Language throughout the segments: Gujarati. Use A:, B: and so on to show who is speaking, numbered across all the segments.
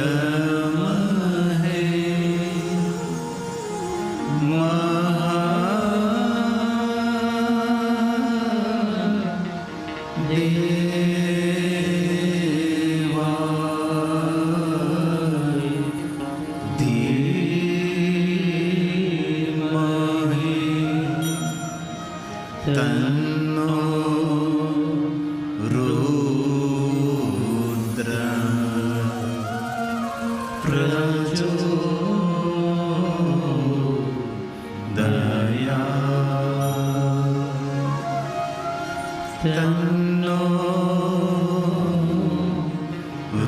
A: તમહે તન્નો રુદ્ર પ્રચોદયાત્ તન્નો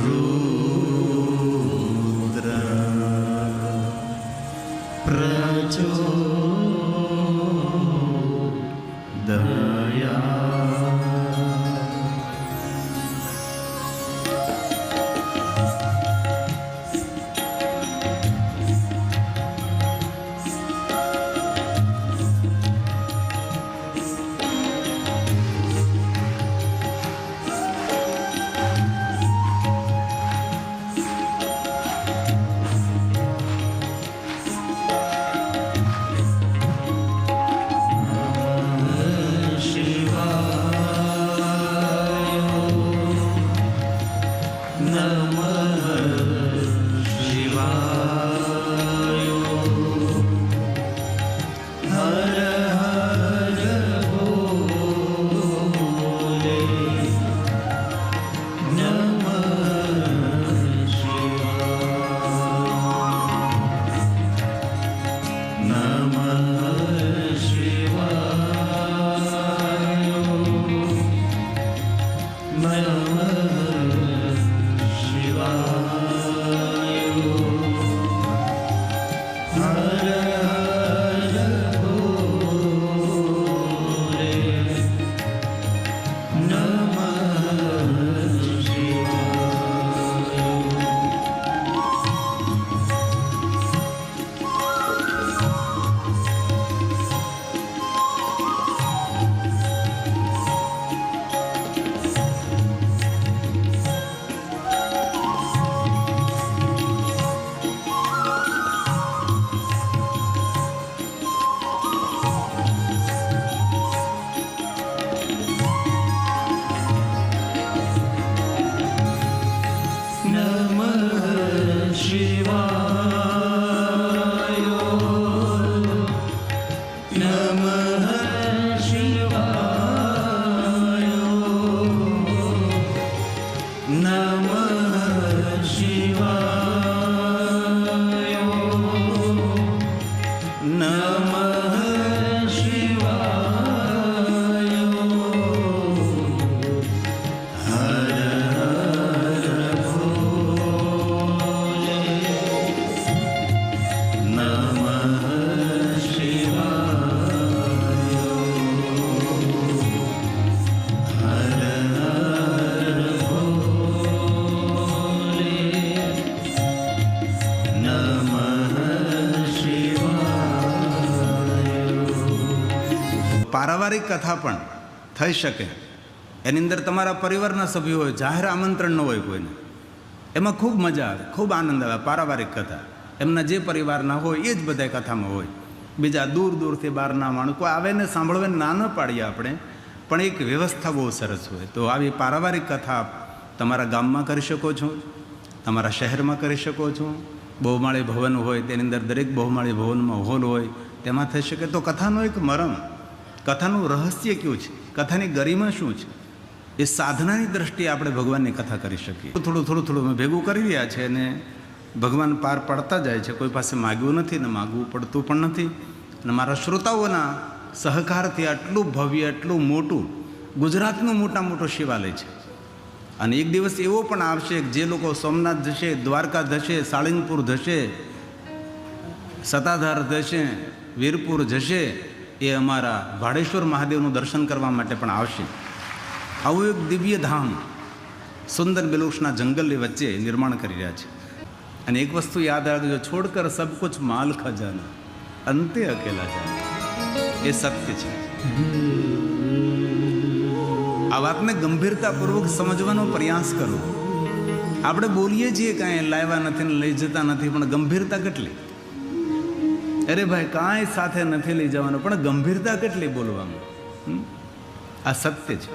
A: રુદ્ર પ્રચોદયાત્ પારિવારિક કથા પણ થઈ શકે. એની અંદર તમારા પરિવારના સભ્યો હોય, જાહેર આમંત્રણ ન હોય કોઈને, એમાં ખૂબ મજા આવે, ખૂબ આનંદ આવે. પારિવારિક કથા એમના જે પરિવારના હોય એ જ બધા કથામાં હોય. બીજા દૂર દૂરથી બહારના માણસો આવે ને સાંભળવાને ના ન પાડીએ આપણે, પણ એક વ્યવસ્થા બહુ સરસ હોય. તો આવી પારિવારિક કથા તમારા ગામમાં કરી શકો છો, તમારા શહેરમાં કરી શકો છો. બહુમાળી ભવન હોય તેની અંદર દરેક બહુમાળી ભવનમાં હોલ હોય, તેમાં થઈ શકે. તો કથાનો એક મરમ, કથાનું રહસ્ય કયું છે, કથાની ગરિમા શું છે, એ સાધનાની દ્રષ્ટિએ આપણે ભગવાનની કથા કરી શકીએ. થોડું થોડું થોડું અમે ભેગું કરી રહ્યા છે અને ભગવાન પાર પડતા જાય છે. કોઈ પાસે માગ્યું નથી ને માગવું પડતું પણ નથી. અને મારા શ્રોતાઓના સહકારથી આટલું ભવ્ય, આટલું મોટું, ગુજરાતનું મોટા મોટું શિવાલય છે. અને એક દિવસ એવો પણ આવશે કે જે લોકો સોમનાથ જશે, દ્વારકા જશે, સાળંગપુર જશે, સતાધાર જશે, વીરપુર જશે, એ અમારા ભાડેશ્વર મહાદેવનું દર્શન કરવા માટે પણ આવશે. આવું એક દિવ્ય ધામ સુંદર બેલુસના જંગલની વચ્ચે નિર્માણ કરી રહ્યા છે. અને એક વસ્તુ યાદ રાખજો, છોડકર સબ કુછ માલ ખજાના, અંતે અકેલા જાના. એ સત્ય છે. આ વાતને ગંભીરતાપૂર્વક સમજવાનો પ્રયાસ કરો. આપણે બોલીએ છીએ કાંઈ લાવ્યા નથી ને લઈ જતા નથી, પણ ગંભીરતા કેટલી. અરે ભાઈ કાંઈ સાથે નથી લઈ જવાનું, પણ ગંભીરતા કેટલી બોલવામાં. આ સત્ય છે.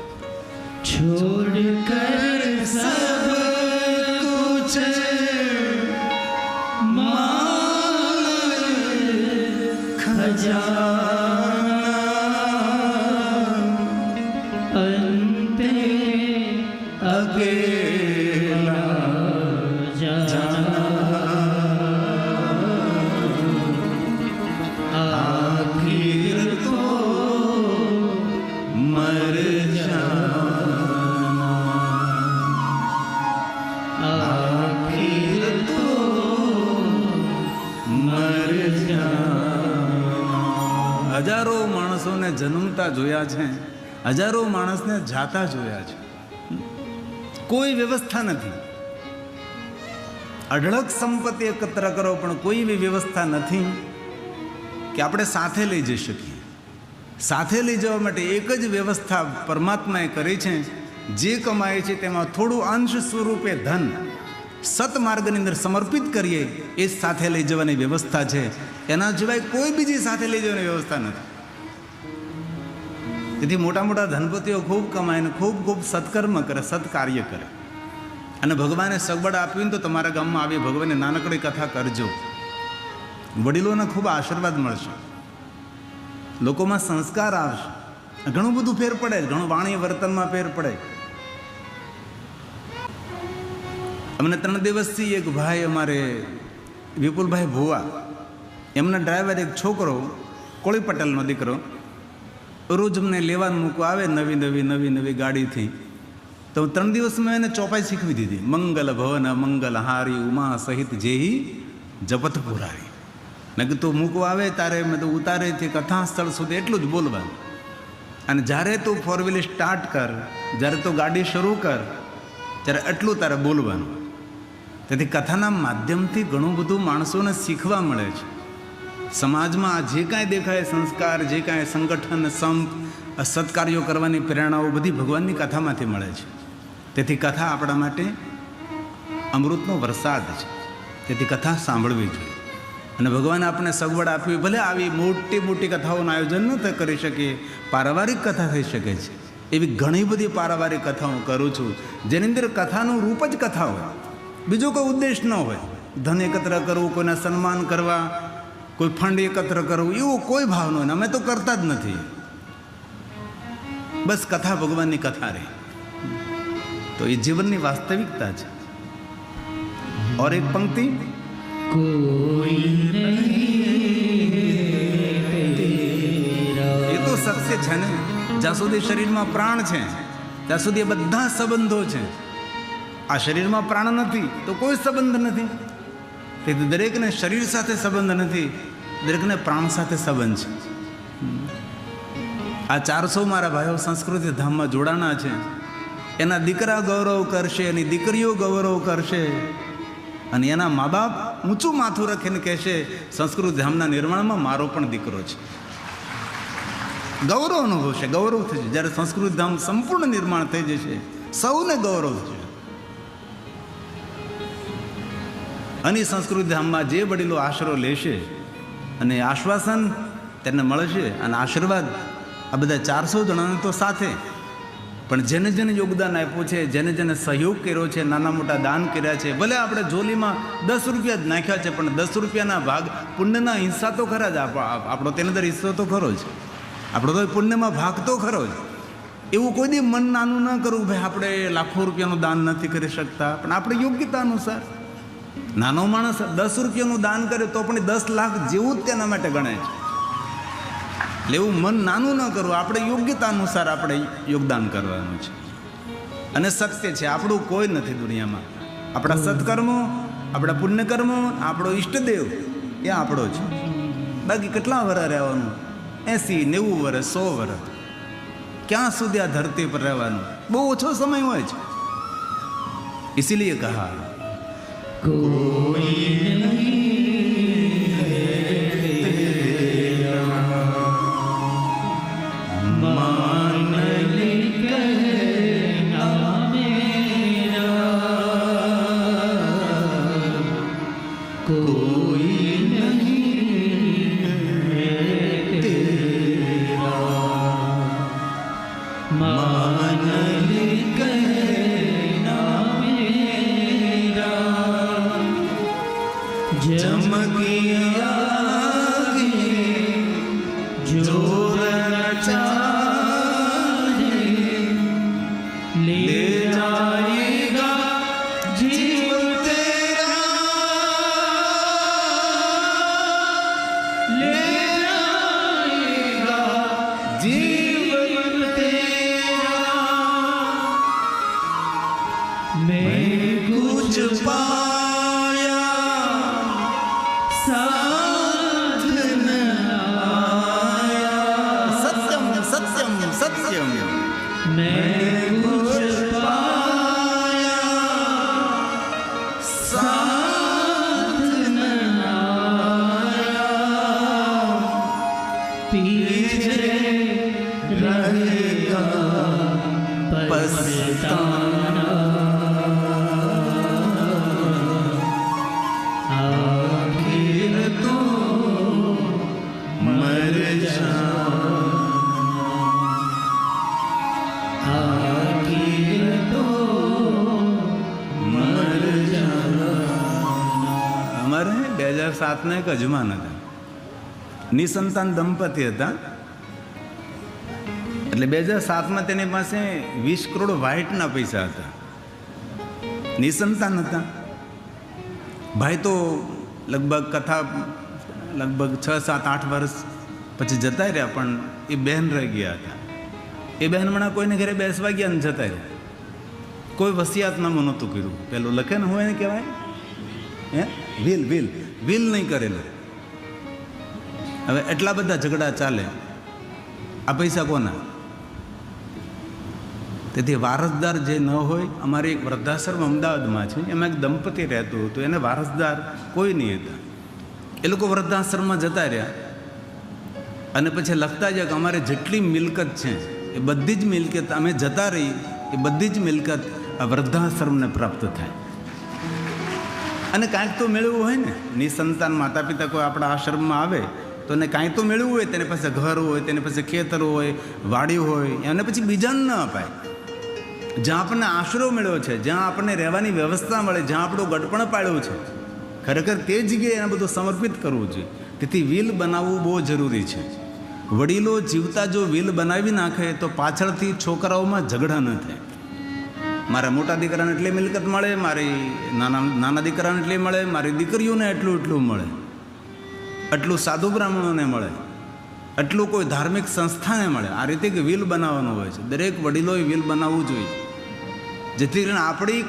B: છોડ કર સબ કુછ માલ ખજાના અંતે અકેલા જાના આખિર તો મર
A: હજારો માણસોને જન્મતા જોયા છે, હજારો માણસને જાતા જોયા છે. કોઈ વ્યવસ્થા નથી. અઢળક સંપત્તિ એકત્ર કરો પણ કોઈ એવી વ્યવસ્થા નથી કે આપણે સાથે લઈ જઈ શકીએ. સાથે લઈ જવા માટે એક જ વ્યવસ્થા પરમાત્માએ કરી છે. જે કમાય છે તેમાં થોડું અંશ સ્વરૂપે ધન સતમાર્ગની અંદર સમર્પિત કરીએ, એ જ સાથે લઈ જવાની વ્યવસ્થા છે. એના સિવાય કોઈ બીજી સાથે લઈ જવાની વ્યવસ્થા નથી. તેથી મોટા મોટા ધનપતિઓ ખૂબ કમાય ને ખૂબ ખૂબ સત્કર્મ કરે, સત્કાર્ય કરે. અને ભગવાને સગવડ આપી ને તો તમારા ગામમાં આવી ભગવાનની નાનકડી કથા કરજો. વડીલોના ખૂબ આશીર્વાદ મળશે, લોકોમાં સંસ્કાર આવશે, ઘણું બધું ફેર પડે, ઘણું વાણી વર્તનમાં ફેર પડે. અમને 3 દિવસથી એક ભાઈ, અમારે વિપુલભાઈ ભુવા, એમના ડ્રાઈવર એક છોકરો, કોળી પટેલનો દીકરો, રોજ અમને લેવાનું મૂકવા આવે નવી ગાડીથી. તો 3 દિવસમાં એને ચોપાઈ શીખવી દીધી. મંગલ ભવન મંગલ હારી ઉમા સહિત જેહી જપત પુરારી. મેં કીધું મૂકવા આવે તારે મેં તો ઉતારેથી કથા સ્થળ સુધી એટલું જ બોલવાનું, અને જ્યારે તું 4 વ્હીલર સ્ટાર્ટ કર, જ્યારે તું ગાડી શરૂ કર, ત્યારે એટલું તારે બોલવાનું. તેથી કથાના માધ્યમથી ઘણું બધું માણસોને શીખવા મળે છે. સમાજમાં જે કાંઈ દેખાય સંસ્કાર, જે કાંઈ સંગઠન, સંપ, સત્કાર્યો કરવાની પ્રેરણાઓ બધી ભગવાનની કથામાંથી મળે છે. તેથી કથા આપણા માટે અમૃતનો વરસાદ છે. તેથી કથા સાંભળવી જોઈએ. અને ભગવાને આપણને સગવડ આપવી, ભલે આવી મોટી મોટી કથાઓનું આયોજન ન કરી શકીએ, પારિવારિક કથા થઈ શકે છે. એવી ઘણી બધી પારિવારિક કથાઓ કરું છું, જેની અંદર કથાનું રૂપ જ કથા હોય, બીજો કોઈ ઉદ્દેશ ન હોય. ધન એકત્ર કરવું, કોઈના સન્માન કરવા, કોઈ ફંડ એકત્ર કરવું, એવો કોઈ ભાવ ન હોય. અમે તો કરતા જ નથી. બસ કથા ભગવાનની કથા રહે તો એ જીવનની વાસ્તવિકતા છે. ઓર એક પંક્તિ, એ તો સત્ય છે ને. જ્યાં સુધી શરીરમાં પ્રાણ છે ત્યાં સુધી એ બધા સંબંધો છે. આ શરીરમાં પ્રાણ નથી તો કોઈ સંબંધ નથી. તેથી દરેકને શરીર સાથે સંબંધ નથી, દરેકને પ્રાણ સાથે સંબંધ છે. આ 400 મારા ભાઈઓ સંસ્કૃતિ ધામમાં જોડાણા છે. એના દીકરા ગૌરવ કરશે, એની દીકરીઓ ગૌરવ કરશે, અને એના મા બાપ ઊંચું માથું રાખીને કહેશે સંસ્કૃત ધામના નિર્માણમાં મારો પણ દીકરો છે. ગૌરવ અનુભવશે, ગૌરવ થશે. જ્યારે સંસ્કૃત ધામ સંપૂર્ણ નિર્માણ થઈ જશે, સૌને ગૌરવ થશે. અને સંસ્કૃત ધામમાં જે વડીલો આશરો લેશે અને આશ્વાસન તેને મળશે અને આશીર્વાદ આ બધા 400 જણાને તો સાથે, પણ જેને જેને યોગદાન આપ્યું છે, જેને જેને સહયોગ કર્યો છે, નાના મોટા દાન કર્યા છે, ભલે આપણે જોલીમાં 10 રૂપિયા જ નાખ્યા છે, પણ 10 રૂપિયાના ભાગ પુણ્યના હિસ્સા તો ખરા જ. આપણો તેની અંદર હિસ્સો તો ખરો જ, આપણો તો પુણ્યમાં ભાગ તો ખરો જ. એવું કોઈ દી મન નાનું ન કરવું, ભાઈ આપણે લાખો રૂપિયાનું દાન નથી કરી શકતા, પણ આપણે યોગ્યતા અનુસાર. નાનો માણસ 10 રૂપિયાનું દાન કરે તો પણ 10 લાખ જેવું જ તેના માટે ગણાય છે. એટલે એવું મન નાનું ન કરવું, આપણે યોગ્યતા અનુસાર આપણે યોગદાન કરવાનું છે. અને સત્ય છે, આપણું કોઈ નથી દુનિયામાં. આપણા સત્કર્મો, આપણા પુણ્યકર્મો, આપણો ઈષ્ટદેવ એ આપણો છે. બાકી કેટલા વર્ષ રહેવાનું? 80, 90 વર્ષ, 100 વર્ષ. ક્યાં સુધી આ ધરતી પર રહેવાનું? બહુ ઓછો સમય હોય છે. ઇસીલિए કહા
B: કોઈ નહીં मान ले कहना मेरा कोई नहीं है तेरा, मान ले कहना मेरा, चमकिया जो चाहे ले जाएगा जीव तेरा, ले जाएगा जीव तेरा। मैं कुछ पाया साथ न आया,
A: સત્યમ સત્યમ સત્યમ.
B: मैं कुछ पाया साथ न आया, पीछे रहेगा पछताना, आखिर तो मर जाना, आखिर तो मर जाना।
A: અમારે 2007 એક અજમાન હતા, નિસંતાન દંપતી હતા. એટલે 2007 તેની પાસે 20 કરોડ વ્હાઇટના પૈસા હતા, નિસંતાન હતા. ભાઈ તો લગભગ કથા લગભગ 6, 7, 8 વર્ષ પછી જતા રહ્યા, પણ એ બહેન રહી ગયા હતા. એ બહેન હમણાં કોઈને ઘરે બેસવા ગયા ને જતા રહ્યા. કોઈ વસિયાતનામું નહોતું કર્યું. પેલું લખે ને હોય ને કહેવાય હે વિલ વિલ વિલ નહીં કરેલું. હવે એટલા બધા ઝઘડા ચાલે, આ પૈસા કોના? તેથી વારસદાર જે ન હોય, અમારે એક વૃદ્ધાશ્રમ અમદાવાદમાં છે, એમાં એક દંપતી રહેતું હતું, એને વારસદાર કોઈ નહીં હતા. એ લોકો વૃદ્ધાશ્રમમાં જતા રહ્યા અને પછી લખતા જાય કે અમારે જેટલી મિલકત છે એ બધી જ મિલકત અમે જતા રહી, એ બધી જ મિલકત આ વૃદ્ધાશ્રમને પ્રાપ્ત થાય. અને કાંઈક તો મેળવવું હોય ને, નિસંતાન માતા પિતા કોઈ આપણા આશ્રમમાં આવે તો એને કાંઈ તો મેળવવું હોય. તેની પાસે ઘર હોય, તેની પાસે ખેતર હોય, વાડી હોય, એને પછી બીજાને ન અપાય. જ્યાં આપણને આશરો મળ્યો છે, જ્યાં આપણને રહેવાની વ્યવસ્થા મળે, જ્યાં આપણું ગઢપણ પાડ્યું છે, ખરેખર તે જગ્યાએ એને બધું સમર્પિત કરવું જોઈએ. તેથી વિલ બનાવવું બહુ જરૂરી છે. વડીલો જીવતા જો વિલ બનાવી નાખે તો પાછળથી છોકરાઓમાં ઝઘડા ન થાય. મારા મોટા દીકરાને એટલી મિલકત મળે, મારી નાના દીકરાને એટલી મળે, મારી દીકરીઓને એટલું મળે, એટલું સાધુ બ્રાહ્મણોને મળે, એટલું કોઈ ધાર્મિક સંસ્થાને મળે. આ રીતે કે વિલ બનાવવાનું હોય છે. દરેક વડીલોએ વિલ બનાવવું જોઈએ, જેથી કરીને આપણી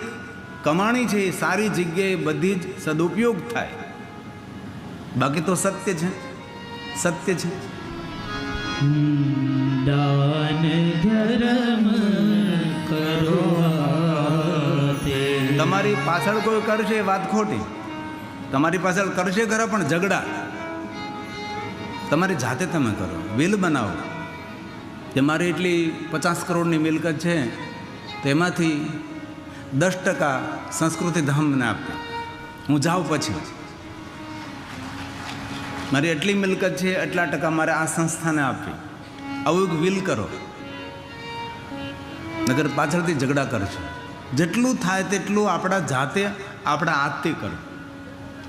A: કમાણી છે એ સારી જગ્યાએ બધી જ સદુપયોગ થાય. બાકી તો સત્ય છે, સત્ય છે.
B: દાન ધર્મ કરો,
A: તમારી પાછળ કોઈ કરશે એ વાત ખોટી. તમારી પાછળ કરશે ખરા, પણ ઝઘડા તમારી જાતે તમે કરો. વિલ બનાવો કે મારી એટલી 50 કરોડની મિલકત છે, તેમાંથી 10% સંસ્કૃતિ ધામને આપતા, હું જાઉં પછી મારી એટલી મિલકત છે, એટલા ટકા મારે આ સંસ્થાને આપવી. આવું એક વિલ કરો, નગર પાછળથી ઝઘડા કરશે. જેટલું થાય તેટલું આપણા જાતે આપણા હાથથી કરો.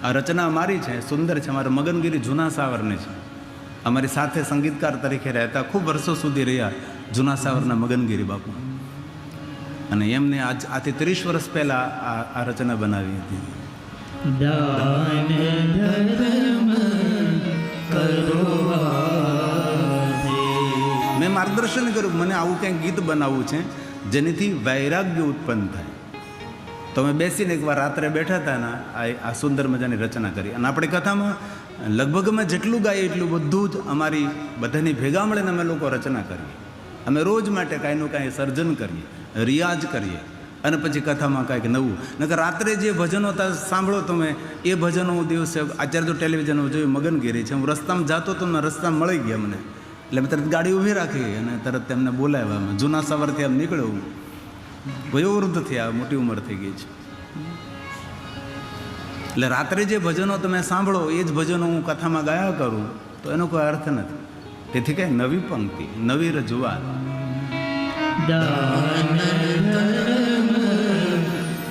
A: આ રચના અમારી છે, સુંદર છે. અમારે મગનગીરી જૂના સાવરની છે. અમારી સાથે સંગીતકાર તરીકે રહેતા, ખૂબ વર્ષો સુધી રહ્યા જૂના સાવરના મગનગીરી બાપુ. અને એમને આથી 30 વર્ષ પહેલાં આ રચના બનાવી હતી.
B: દાન ધર્મ કરો,
A: મેં માર્ગદર્શન કર્યું, મને આવું કંઈક ગીત બનાવવું છે જેનાથી વૈરાગ્ય ઉત્પન્ન થાય. તો અમે બેસીને એકવાર રાત્રે બેઠા હતા ને આ સુંદર મજાની રચના કરી. અને આપણી કથામાં લગભગ અમે જેટલું ગાઈએ એટલું બધું જ અમારી બધાની ભેગા મળીને અમે લોકો રચના કરીએ. અમે રોજ માટે કાંઈનું કાંઈ સર્જન કરીએ, રિયાઝ કરીએ, અને પછી કથામાં કાંઈક નવું. નકર રાત્રે જે ભજનો સાંભળો તમે, એ ભજનો હું દિવસે અત્યારે તો ટેલિવિઝન જોયું મગનગીરી છે, હું રસ્તામાં જતો તો રસ્તામાં મળી ગયા મને, એટલે મેં તરત ગાડી ઊભી રાખી અને તરત તેમને બોલાવ્યા. જૂના સવારથી આમ નીકળ્યો, વયોવૃદ્ધ થયા, મોટી ઉંમર થઈ ગઈ છે. એટલે રાત્રે જે ભજનો તમે સાંભળો એ જ ભજનો હું કથામાં ગાયા કરું તો એનો કોઈ અર્થ નથી. તેથી કંઈ નવી પંક્તિ, નવી રજૂઆત.
B: દાન ધર્મ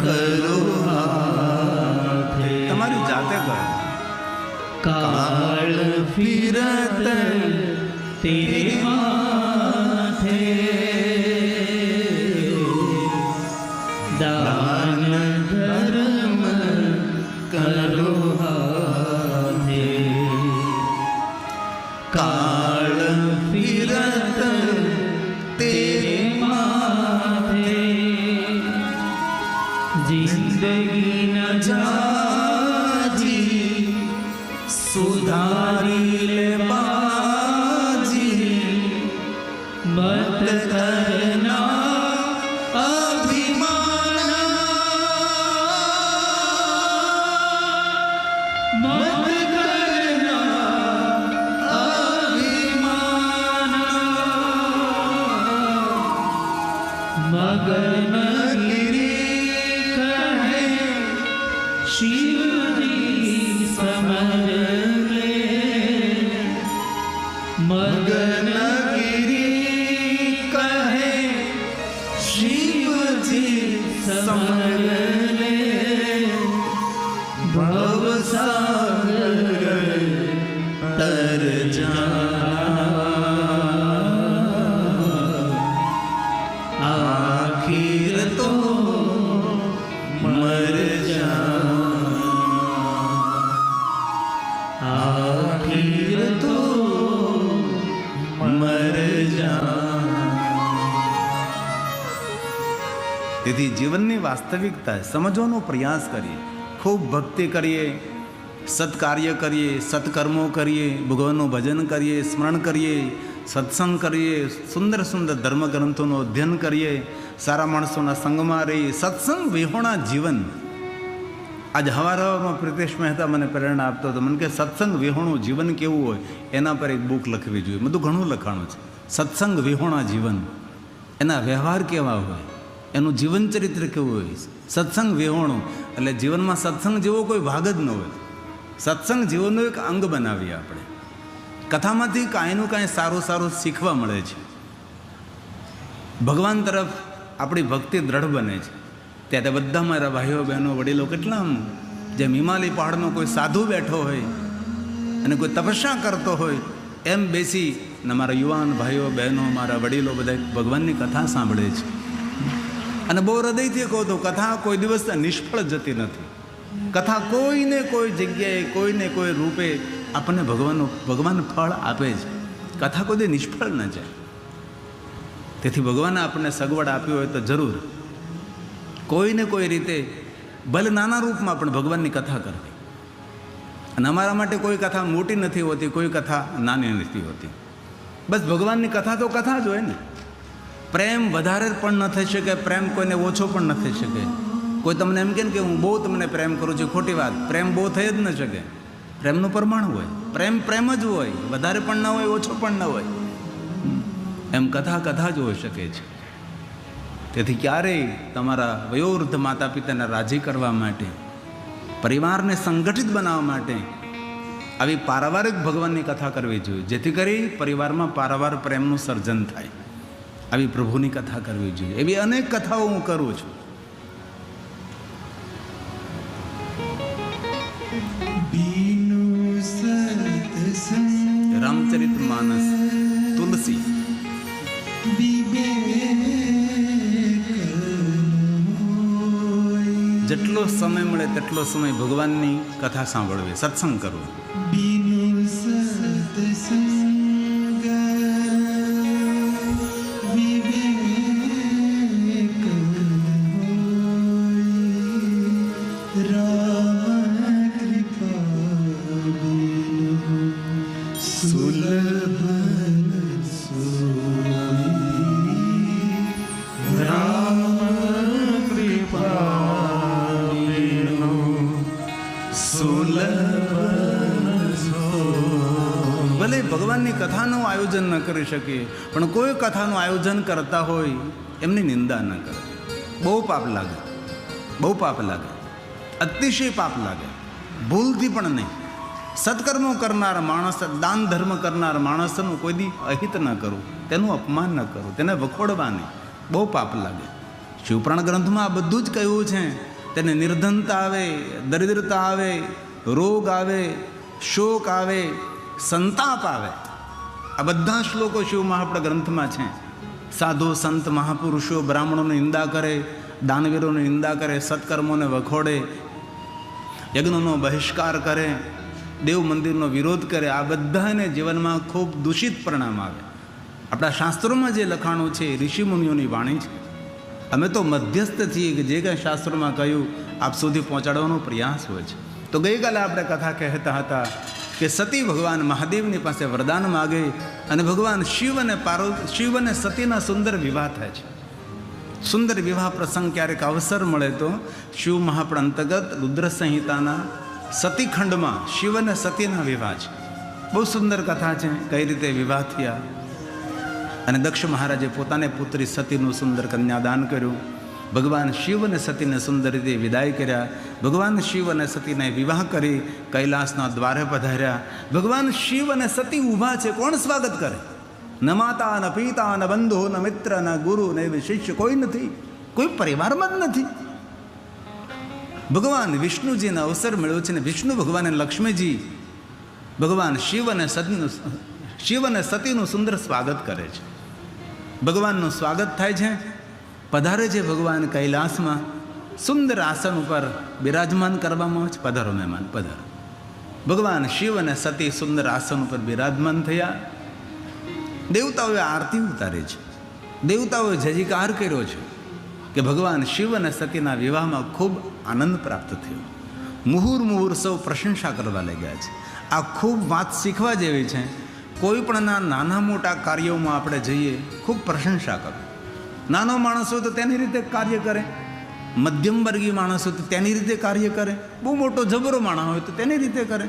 B: કરો હાથે,
A: તમારી જાતે કરો.
B: કાળ ફિરત તેરે માથે, દાન ધર્મ કરો હાથે, કાળ ફિરત તેરે માથે, જિંદગી ન જાજી સુધારી લે બાજી, મત કરના અભિમાન, મત કરના અભિમાન, મગન ગિરી કહે શિવજી સમર લે, મગન ગિરી કહે શિવજી સમર લે, ભવસાગર તર જા, આખીર તો મર જા, આખીર તો મર જા.
A: તેથી જીવનની વાસ્તવિકતા સમજવાનો પ્રયાસ કરીએ, ખૂબ ભક્તિ કરીએ, સત્કાર્ય કરીએ, સત્કર્મો કરીએ, ભગવાનનું ભજન કરીએ, સ્મરણ કરીએ, સત્સંગ કરીએ, સુંદર સુંદર ધર્મગ્રંથોનું અધ્યયન કરીએ, સારા માણસોના સંગમાં રહીએ, સત્સંગ વિહોણા જીવન. આજે હવારમાં પ્રિતેશ મહેતા મને પ્રેરણા આપતો હતો. મને કે સત્સંગ વિહોણું જીવન કેવું હોય એના પર એક બુક લખવી જોઈએ. બધું ઘણું લખાણું છે. સત્સંગ વિહોણા જીવન, એના વ્યવહાર કેવા હોય, એનું જીવન ચરિત્ર કેવું હોય. સત્સંગ વિહોણું એટલે જીવનમાં સત્સંગ જેવો કોઈ ભાગ જ ન હોય. સત્સંગ જીવનનું એક અંગ બનાવીએ આપણે. કથામાંથી કાંઈનું કાંઈ સારું સારું શીખવા મળે છે. ભગવાન તરફ આપણી ભક્તિ દ્રઢ બને છે. ત્યારે બધા મારા ભાઈઓ બહેનો વડીલો કેટલા આમ જેમ હિમાલય પહાડમાં કોઈ સાધુ બેઠો હોય અને કોઈ તપસ્યા કરતો હોય એમ બેસી ને મારા યુવાન ભાઈઓ બહેનો મારા વડીલો બધા ભગવાનની કથા સાંભળે છે. અને બહુ હૃદયથી કહું તો કથા કોઈ દિવસ નિષ્ફળ જતી નથી. કથા કોઈને કોઈ જગ્યાએ કોઈને કોઈ રૂપે આપણને ભગવાન ફળ આપે છે. કથા કોઈ દી નિષ્ફળ ન જાય. તેથી ભગવાને આપણને સગવડ આપી હોય તો જરૂર કોઈને કોઈ રીતે ભલે નાના રૂપમાં પણ ભગવાનની કથા કરવી. અને અમારા માટે કોઈ કથા મોટી નથી હોતી, કોઈ કથા નાની નથી હોતી. બસ ભગવાનની કથા તો કથા જ હોય ને. પ્રેમ વધારે પણ ન થઈ શકે, પ્રેમ કોઈને ઓછો પણ ન થઈ શકે. કોઈ તમને એમ કે હું બહુ તમને પ્રેમ કરું છું, ખોટી વાત. પ્રેમ બહુ થઈ જ ન શકે. પ્રેમનું પ્રમાણ હોય. પ્રેમ પ્રેમ જ હોય, વધારે પણ ન હોય, ઓછો પણ ન હોય. એમ કથા કથા જ હોઈ શકે છે. તેથી ક્યારેય તમારા વયોવૃદ્ધ માતા પિતાને રાજી કરવા માટે, પરિવારને સંગઠિત બનાવવા માટે આવી પારિવારિક ભગવાનની કથા કરવી જોઈએ, જેથી કરી પરિવારમાં પારાવાર પ્રેમનું સર્જન થાય. આવી પ્રભુની કથા કરવી જોઈએ. એવી અનેક કથાઓ હું કરું છું. રામચરિત માનસ, તુલસી, જેટલો સમય મળે તેટલો સમય ભગવાનની કથા સાંભળવી, સત્સંગ કરવો. ભલે ભગવાનની કથાનું આયોજન ન કરી શકીએ, પણ કોઈ કથાનું આયોજન કરતા હોય એમની નિંદા ન કરે. બહુ પાપ લાગે, બહુ પાપ લાગે, અતિશય પાપ લાગે. ભૂલથી પણ નહીં. સત્કર્મો કરનાર માણસ, દાન ધર્મ કરનાર માણસનું કોઈ દી અહિત ન કરવું, તેનું અપમાન ન કરવું, તેને વખોડવા નહીં, બહુ પાપ લાગે. શિવપુરાણ ગ્રંથમાં આ બધું જ કહ્યું છે. તેને નિર્ધનતા આવે, દરિદ્રતા આવે, રોગ આવે, શોક આવે, સંતાપ આવે. આ બધા શ્લોકો શિવ મહાપુરાણ ગ્રંથમાં છે. સાધુ સંત મહાપુરુષો બ્રાહ્મણોની નિંદા કરે, દાનવીરોની નિંદા કરે, સત્કર્મોને વખોડે, યજ્ઞનો બહિષ્કાર કરે, દેવ મંદિરનો વિરોધ કરે, આ બધાને જીવનમાં ખૂબ દૂષિત પરિણામ આવે. આપણા શાસ્ત્રોમાં જે લખાણું છે એ ઋષિમુનિઓની વાણી છે. અમે તો મધ્યસ્થ છીએ કે જે કંઈ શાસ્ત્રોમાં કહ્યું આપ સુધી પહોંચાડવાનો પ્રયાસ હોય છે. તો ગઈકાલે આપણે કથા કહેતા હતા કે સતી ભગવાન મહાદેવની પાસે વરદાન માગે અને ભગવાન શિવ અને સતીના સુંદર વિવાહ થાય છે. સુંદર વિવાહ પ્રસંગ ક્યારેક અવસર મળે તો શિવ મહાપુરાણ અંતર્ગત રુદ્ર સંહિતાના સતીખંડમાં શિવ અને સતીના વિવાહ છે. બહુ સુંદર કથા છે, કઈ રીતે વિવાહ થયા. અને દક્ષ મહારાજે પોતાને પુત્રી સતીનું સુંદર કન્યાદાન કર્યું. ભગવાન શિવ અને સતીને સુંદર રીતે વિદાય કર્યા. ભગવાન શિવ અને સતીને વિવાહ કરી કૈલાસના દ્વારે પધાર્યા. ભગવાન શિવ અને સતી ઊભા છે, કોણ સ્વાગત કરે? ન માતા, ન પિતા, ન બંધુ, ન મિત્ર, ન ગુરુ, ન શિષ્ય, કોઈ નથી, કોઈ પરિવારમાં જ નથી. ભગવાન વિષ્ણુજીને અવસર મળ્યો છે ને વિષ્ણુ ભગવાન અને લક્ષ્મીજી ભગવાન શિવ અને સતીનું સુંદર સ્વાગત કરે છે. ભગવાનનું સ્વાગત થાય છે. પધારે છે ભગવાન કૈલાસમાં, સુંદર આસન ઉપર બિરાજમાન કરવામાં આવે છે. પધારો મહેમાન, પધારો. ભગવાન શિવ અને સતી સુંદર આસન ઉપર બિરાજમાન થયા. દેવતાઓએ આરતી ઉતારી છે. દેવતાઓએ જયકાર કર્યો છે કે ભગવાન શિવ અને સતીના વિવાહમાં ખૂબ આનંદ પ્રાપ્ત થયો. મુહુર્ સૌ પ્રશંસા કરવા લાગ્યા છે. આ ખૂબ વાત શીખવા જેવી છે. કોઈ પણના નાના મોટા કાર્યોમાં આપણે જઈએ, ખૂબ પ્રશંસા કરો. નાનો માણસ હોય તો તેની રીતે કાર્ય કરે, મધ્યમ વર્ગીય માણસ હોય તો તેની રીતે કાર્ય કરે, બહુ મોટો જબરો માણસ હોય તો તેની રીતે કરે.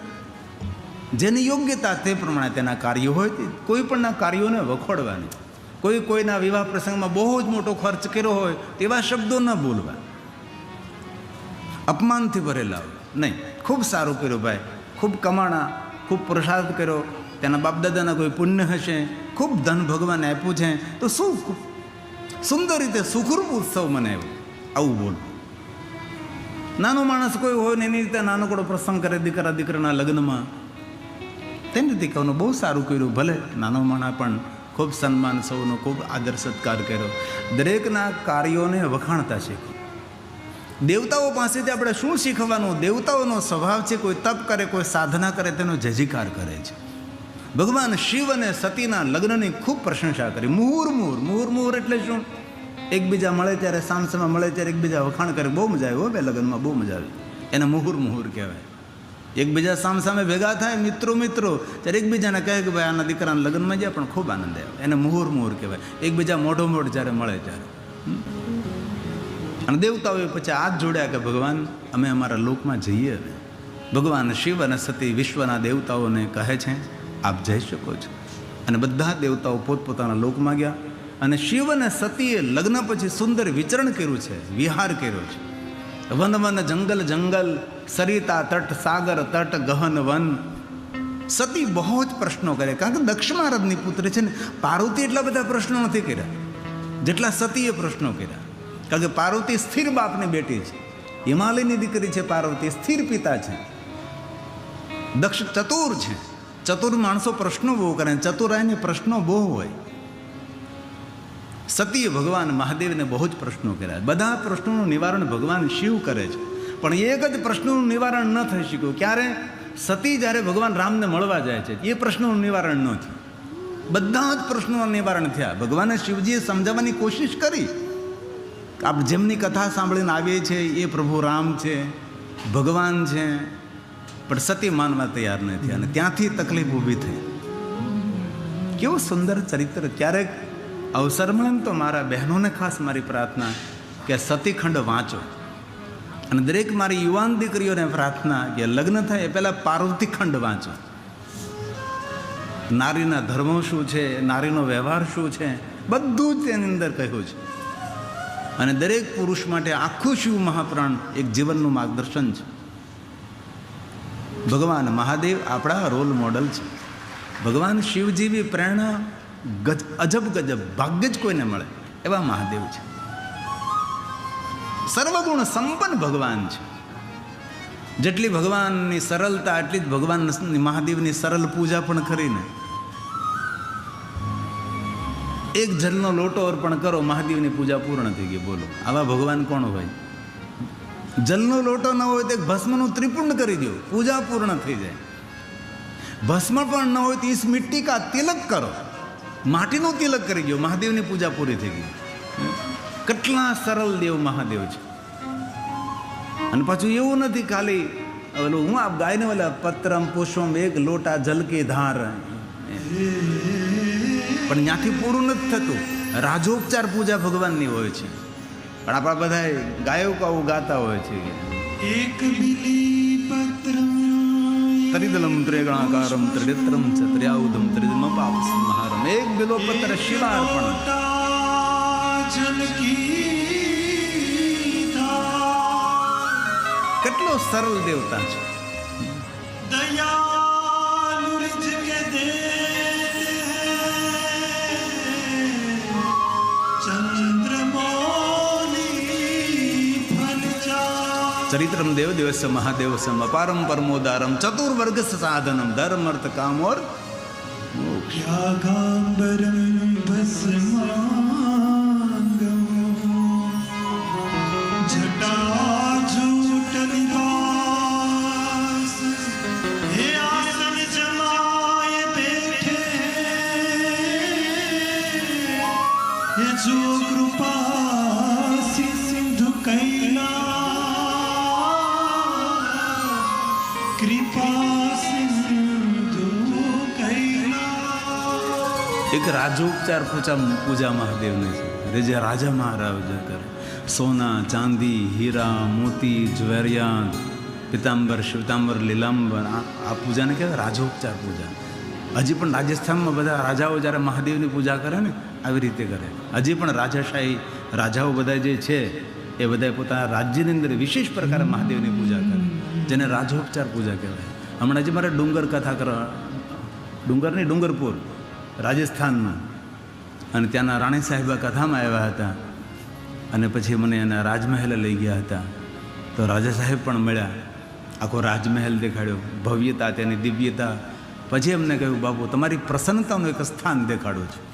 A: જેની યોગ્યતા તે પ્રમાણે તેના કાર્યો હોય તે કોઈ પણના કાર્યોને વખોડવાની. કોઈના વિવાહ પ્રસંગમાં બહુ જ મોટો ખર્ચ કર્યો હોય તેવા શબ્દો ન બોલવા, અપમાનથી ભરેલા હોય નહીં. ખૂબ સારું કર્યું ભાઈ, ખૂબ કમાણા, ખૂબ પુરુષાર્થ કર્યો, તેના બાપદાદાના કોઈ પુણ્ય હશે, ખૂબ ધન ભગવાન આપ્યું છે તો શું સુંદર રીતે સુખરૂપ ઉત્સવ મનાવ્યો, આવું બોલવું. નાનો માણસ કોઈ હોય ને એની રીતે નાનકડો પ્રસંગ કરે દીકરા દીકરાના લગ્નમાં, તેની રીતે કહેવાનું બહુ સારું કર્યું. ભલે નાનો માણસ પણ ખૂબ સન્માન, સૌનો ખૂબ આદર સત્કાર કર્યો. દરેકના કાર્યોને વખાણતા શીખો. દેવતાઓ પાસેથી આપણે શું શીખવાનું? દેવતાઓનો સ્વભાવ છે કોઈ તપ કરે, કોઈ સાધના કરે, તેનો જયજયકાર કરે છે. ભગવાન શિવ અને સતીના લગ્નની ખૂબ પ્રશંસા કરી. મુહુર્ એટલે શું? એકબીજા મળે ત્યારે, સામસામા મળે ત્યારે એકબીજા વખાણ કરે. બહુ મજા આવી હો બે લગ્નમાં, બહુ મજા આવી. એને મુહુર્ કહેવાય. એકબીજા સામસામે ભેગા થાય, મિત્રો ત્યારે એકબીજાને કહે કે ભાઈ આના દીકરાના લગ્નમાં જાય, પણ ખૂબ આનંદ આવે. એને મુહુર્ કહેવાય. એકબીજા મોઢો જ્યારે મળે ત્યારે. અને દેવતાઓએ પછી હાથ જોડ્યા કે ભગવાન અમે અમારા લોકમાં જઈએ. ભગવાન શિવ અને સતી વિશ્વના દેવતાઓને કહે છે આપ જઈ શકો છો. અને બધા દેવતાઓ પોતપોતાના લોકમાં ગયા. અને શિવ અને સતીએ લગ્ન પછી સુંદર વિચરણ કર્યું છે, વિહાર કર્યો છે. વન જંગલ, સરિતા તટ, સાગર તટ, ગહન વન. સતી બહુ જ પ્રશ્નો કરે, કારણ કે દક્ષ મહારાજની પુત્રી છે ને. પાર્વતી એટલા બધા પ્રશ્નો નથી કર્યા જેટલા સતીએ પ્રશ્નો કર્યા. કારણ કે પાર્વતી સ્થિર બાપની બેટી છે, હિમાલયની દીકરી છે. પાર્વતી સ્થિર પિતા છે. દક્ષ ચતુર છે. ચતુર માણસો પ્રશ્નો બહુ કરે, ચતુરાયને પ્રશ્નો બહુ હોય. સતીએ ભગવાન મહાદેવને બહુ જ પ્રશ્નો કર્યા. બધા પ્રશ્નોનું નિવારણ ભગવાન શિવ કરે છે, પણ એક જ પ્રશ્નોનું નિવારણ ન થઈ શક્યું. ક્યારે? સતી જ્યારે ભગવાન રામને મળવા જાય છે એ પ્રશ્નોનું નિવારણ ન થયું. બધા જ પ્રશ્નોનું નિવારણ થયા. ભગવાને શિવજીએ સમજાવવાની કોશિશ કરી. આપ જેમની કથા સાંભળીને આવીએ છીએ એ પ્રભુ રામ છે, ભગવાન છે, પણ સતી માનવા તૈયાર નથી. અને ત્યાંથી તકલીફ ઊભી થઈ. કેવું સુંદર ચરિત્ર! ક્યારેક અવસર મળે ને તો મારા બહેનોને ખાસ મારી પ્રાર્થના કે સતીખંડ વાંચો. અને દરેક મારી યુવાન દીકરીઓને પ્રાર્થના કે લગ્ન થાય એ પહેલાં પાર્વતીખંડ વાંચો. નારીના ધર્મો શું છે, નારીનો વ્યવહાર શું છે, બધું જ તેની અંદર કહ્યું છે. અને દરેક પુરુષ માટે આખું શિવ મહાપુરાણ એક જીવનનું માર્ગદર્શન છે. ભગવાન મહાદેવ આપણા રોલ મોડલ છે. ભગવાન શિવ જેવી પ્રેરણા અજબ ગજબ ભાગ્ય જ કોઈને મળે એવા મહાદેવ છે. સર્વગુણ સંપન્ન ભગવાન છે. જેટલી ભગવાનની સરળતા એટલી જ ભગવાન મહાદેવની સરળ પૂજા પણ કરીને. એક જલનો લોટો અર્પણ કરો, મહાદેવની પૂજા પૂર્ણ થઈ ગઈ. બોલો, આવા ભગવાન કોણ હોય? જલનો લોટો ન હોય તો એક ભસ્મનું ત્રિપુંડ કરી દો, પૂજા પૂર્ણ થઈ જાય. ભસ્મ પણ ન હોય તો ઈસ મિટ્ટી કા તિલક કરો, માટીનું તિલક કરી દો, મહાદેવની પૂજા પૂરી થઈ ગઈ. કેટલા સરળ દેવ મહાદેવ છે. અને પાછું એવું નથી ખાલી ઓલું હું આપ ગાયને ઓલા પત્રમ પુષ્પમ એક લોટા જલ કે ધાર, પણ ત્યાંથી પૂરું નથી થતું. રાજોપચાર પૂજા ભગવાનની હોય છે. પણ આપણા બધા ગાયકો આવું ગાતા હોય છે.
B: એક બિલી પત્રમ
A: ત્રિદલમ ત્રિગણાકારમ ત્રિનેત્રમ ત્રિયાઉધમ ત્રિદમપાપ સંહારમ. એક બિલો પત્ર શિવાર્પણ. કેટલો સરળ દેવતા છે.
B: દયાલુ રિઝ કે દે
A: ચરિત્રમ દેવ દેવસ્ય મહાદેવસમ અપારમ પરમોદારમ ચતુર્વર્ગ સાધનમ ધર્મ અર્થ કામ ઓર
B: યાગાંબરમ ભસ્માંગમ જટાજૂટ નિવાસ હે આસન જમાય બેઠે હે જો કૃપા સિંધુ કૈલા
A: એક રાજોપચાર પૂજા મહાદેવની છે. જે રાજા મહારાજા કરે, સોના ચાંદી હીરા મોતી જ્વેરિયા પિતાંબર શ્વેતાંબર લીલાંબર, આ પૂજાને કહેવાય રાજોપચાર પૂજા. હજી પણ રાજસ્થાનમાં બધા રાજાઓ જ્યારે મહાદેવની પૂજા કરે ને આવી રીતે કરે. હજી પણ રાજાશાહી રાજાઓ બધા જે છે એ બધા પોતાના રાજ્યની અંદર વિશેષ પ્રકારે મહાદેવની પૂજા કરે, જેને રાજોપચાર પૂજા કહેવાય. હમણાં જે મારે ડુંગર કથા કરવા, ડુંગરની ડુંગરપુર રાજસ્થાનમાં, અને ત્યાંના રાણી સાહેબા કથામાં આવ્યા હતા. અને પછી મને એના રાજમહેલે લઈ ગયા હતા. તો રાજા સાહેબ પણ મળ્યા, આખો રાજમહેલ દેખાડ્યો, ભવ્યતા તેની દિવ્યતા. પછી એમને કહ્યું, બાપુ તમારી પ્રસન્નતાનું એક સ્થાન દેખાડું છું.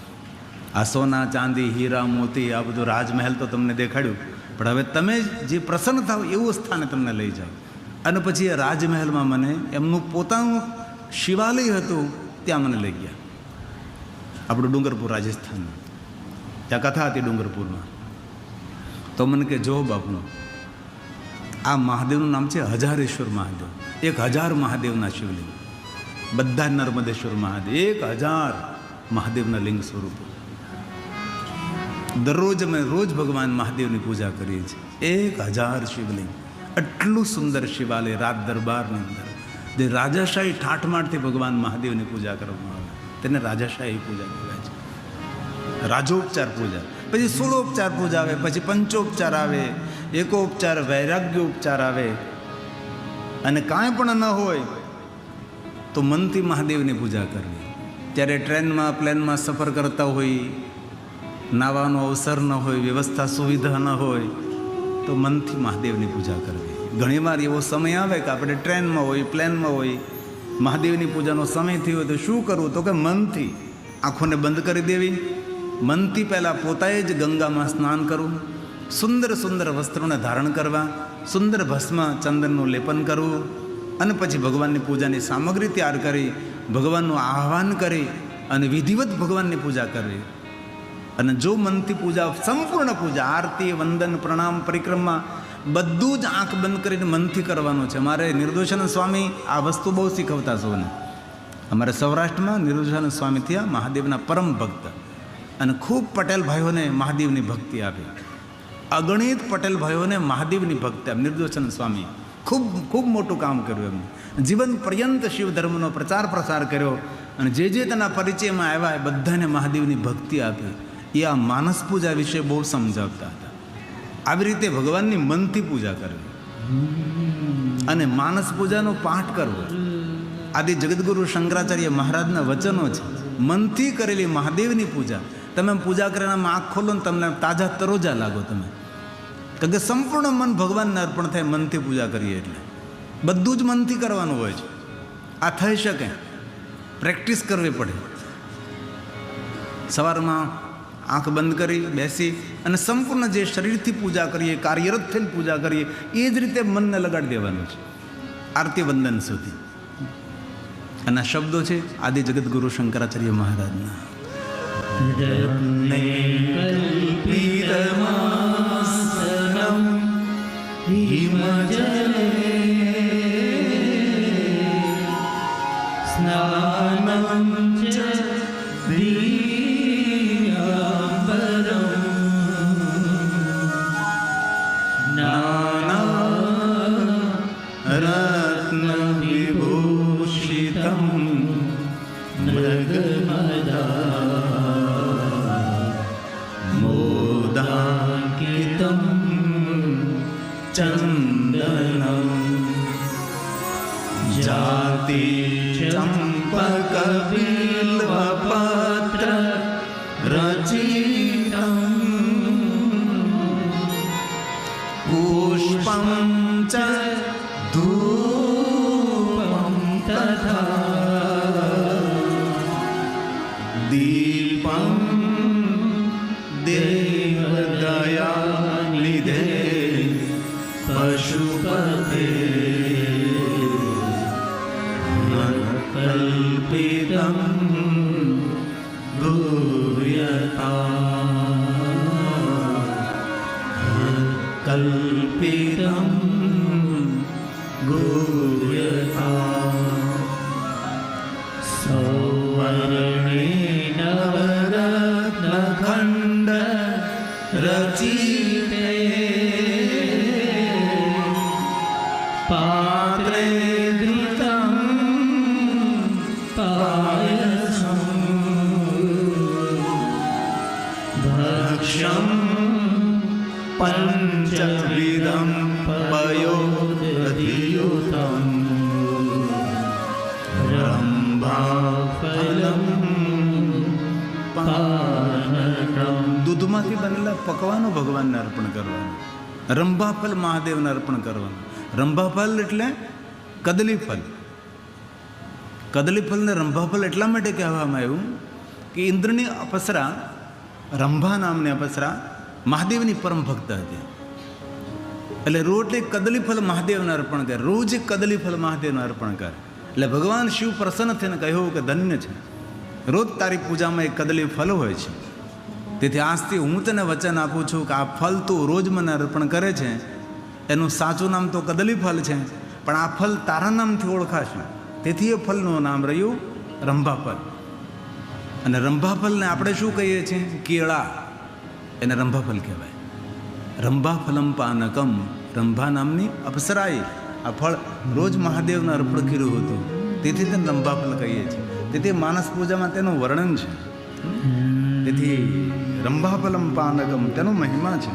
A: આ સોના ચાંદી હીરા મોતી આ બધું રાજમહેલ તો તમને દેખાડ્યું, પણ હવે તમે જે પ્રસન્ન થાવ એવું સ્થાને તમને લઈ જાઓ. અને પછી એ રાજમહેલમાં મને એમનું પોતાનું શિવાલય હતું, ત્યાં મને લઈ ગયા. આપણું ડુંગરપુર રાજસ્થાનમાં, ત્યાં કથા હતી ડુંગરપુરમાં. તો મને કે જો બાપુ, આ મહાદેવનું નામ છે હજારેશ્વર મહાદેવ. 1000 મહાદેવના શિવલિંગ, બધા નર્મદેશ્વર મહાદેવ, 1000 મહાદેવના લિંગ સ્વરૂપો. દરરોજ અમે રોજ ભગવાન મહાદેવની પૂજા કરીએ છીએ. 1000 શિવલિંગ, આટલું સુંદર શિવાલય રાજ દરબારની અંદર, જે રાજાશાહી ઠાઠમાઠથી ભગવાન મહાદેવની પૂજા કરવામાં આવે તેને રાજાશાહી પૂજા કહેવાય છે. રાજોપચાર પૂજા, પછી 16ઉપચાર પૂજા આવે, પછી પંચોપચાર આવે, એકોપચાર વૈરાગ્યોપચાર આવે. અને કાંઈ પણ ન હોય તો મનથી મહાદેવની પૂજા કરવી. ત્યારે ટ્રેનમાં પ્લેનમાં સફર કરતા હોય, નાવાનો અવસર ન હોય, વ્યવસ્થા સુવિધા ન હોય, તો મનથી મહાદેવની પૂજા કરવી. ઘણીવાર એવો સમય આવે કે આપણે ટ્રેનમાં હોય, પ્લેનમાં હોય, મહાદેવની પૂજાનો સમય થયો હોય તો શું કરવું? તો કે મનથી આંખોને બંધ કરી દેવી, મનથી પહેલાં પોતાએ જ ગંગામાં સ્નાન કરવું, સુંદર સુંદર વસ્ત્રોને ધારણ કરવા, સુંદર ભસ્મ ચંદનનું લેપન કરવું, અને પછી ભગવાનની પૂજાની સામગ્રી તૈયાર કરી, ભગવાનનું આહ્વાન કરી અને વિધિવત ભગવાનની પૂજા કરવી. અને જો મનથી પૂજા, સંપૂર્ણ પૂજા, આરતી વંદન પ્રણામ પરિક્રમા બધું જ આંખ બંધ કરીને મનથી કરવાનું છે. મારે નિર્દોષાનંદ સ્વામી આ વસ્તુ બહુ શીખવતા છો ને. અમારે સૌરાષ્ટ્રમાં નિર્દોષાનંદ સ્વામી થયા મહાદેવના પરમ ભક્ત, અને ખૂબ પટેલ ભાઈઓને મહાદેવની ભક્તિ આપી. અગણિત પટેલ ભાઈઓને મહાદેવની ભક્તિ આપી. નિર્દોષાનંદ સ્વામી ખૂબ ખૂબ મોટું કામ કર્યું. એમને જીવન પર્યંત શિવ ધર્મનો પ્રચાર પ્રસાર કર્યો, અને જે જે તેના પરિચયમાં આવ્યા એ બધાને મહાદેવની ભક્તિ આપી. એ આ માનસ પૂજા વિશે બહુ સમજાવતા હતા. આવી રીતે ભગવાનની મનથી પૂજા કરવી. અને માનસ પૂજાનો પાઠ કરવો. આદિ જગદગુરુ શંકરાચાર્ય મહારાજના વચનો છે. મનથી કરેલી મહાદેવની પૂજા, તમે પૂજા કરીને આંખ ખોલો ને તમને તાજા તરોજા લાગો તમે, કારણ કે સંપૂર્ણ મન ભગવાનને અર્પણ થાય. મનથી પૂજા કરીએ એટલે બધું જ મનથી કરવાનું હોય છે. આ થઈ શકે, પ્રેક્ટિસ કરવી પડે. સવારમાં આંખ બંધ કરી બેસી અને સંપૂર્ણ જે શરીરથી પૂજા કરીએ, કાર્યરત થઈને પૂજા કરીએ, એ જ રીતે મનને લગાડી દેવાનું છે આરતી વંદન સુધી. અને આ શબ્દો છે આદિ જગદગુરુ શંકરાચાર્ય મહારાજના. રત્ન વિભૂષિતમ મોદાંકિતમ ચંદનમ જાતિ ચંપક બિલ્વપત્ર રચિતમ પુષ્પમ ચ ધૂપમ તથા દીપમ દેવદયાનિધે પશુપતે કલ્પિતમ ભૂયતા કલ્પિતમ ભૂયતા સૌવર્ણેન નવરત્નખંડ રચિતે પાત્રે ધૃતમ પાયસમ ભક્ષ્યં પંચવિધમ પયોદધિયુતમ રંભાફલમ પાનકમ. દૂધમાંથી બનેલા પકવાનો ભગવાનને અર્પણ કરવાનું. રંભાફલ મહાદેવને અર્પણ કરવાનું. રંભાફલ એટલે કદલી ફલ. કદલી ફલને રંભાફલ એટલા માટે કહેવામાં આવ્યું કે ઇન્દ્રની અપ્સરા, રંભા નામની અપ્સરા મહાદેવની પરમ ભક્ત હતી. એટલે રોજ એક કદલી ફલ મહાદેવને અર્પણ કરે, રોજ એક કદલી ફલ મહાદેવને અર્પણ કરે. એટલે ભગવાન શિવ પ્રસન્ન થઈને કહ્યું કે ધન્ય છે, રોજ તારી પૂજામાં એક કદલી ફલ હોય છે. તેથી આજથી હું તને વચન આપું છું કે આ ફલ તું રોજ મને અર્પણ કરે છે, એનું સાચું નામ તો કદલી ફલ છે, પણ આ ફલ તારા નામથી ઓળખાશે. તેથી એ ફલનું નામ રહ્યું રંભાફલ. અને રંભાફલને આપણે શું કહીએ છીએ? કેળા. એને રંભાફલ કહેવાય. રંભાફલમ પાનકમ. રંભા નામની અપ્સરાએ આ ફળ રોજ મહાદેવને અર્પણ કર્યું હતું, તેથી તેને રંભાફલ કહીએ છીએ. તેથી માનસ પૂજામાં તેનું વર્ણન છે. તેથી રંભાફલમ પાનકમ તેનો મહિમા છે.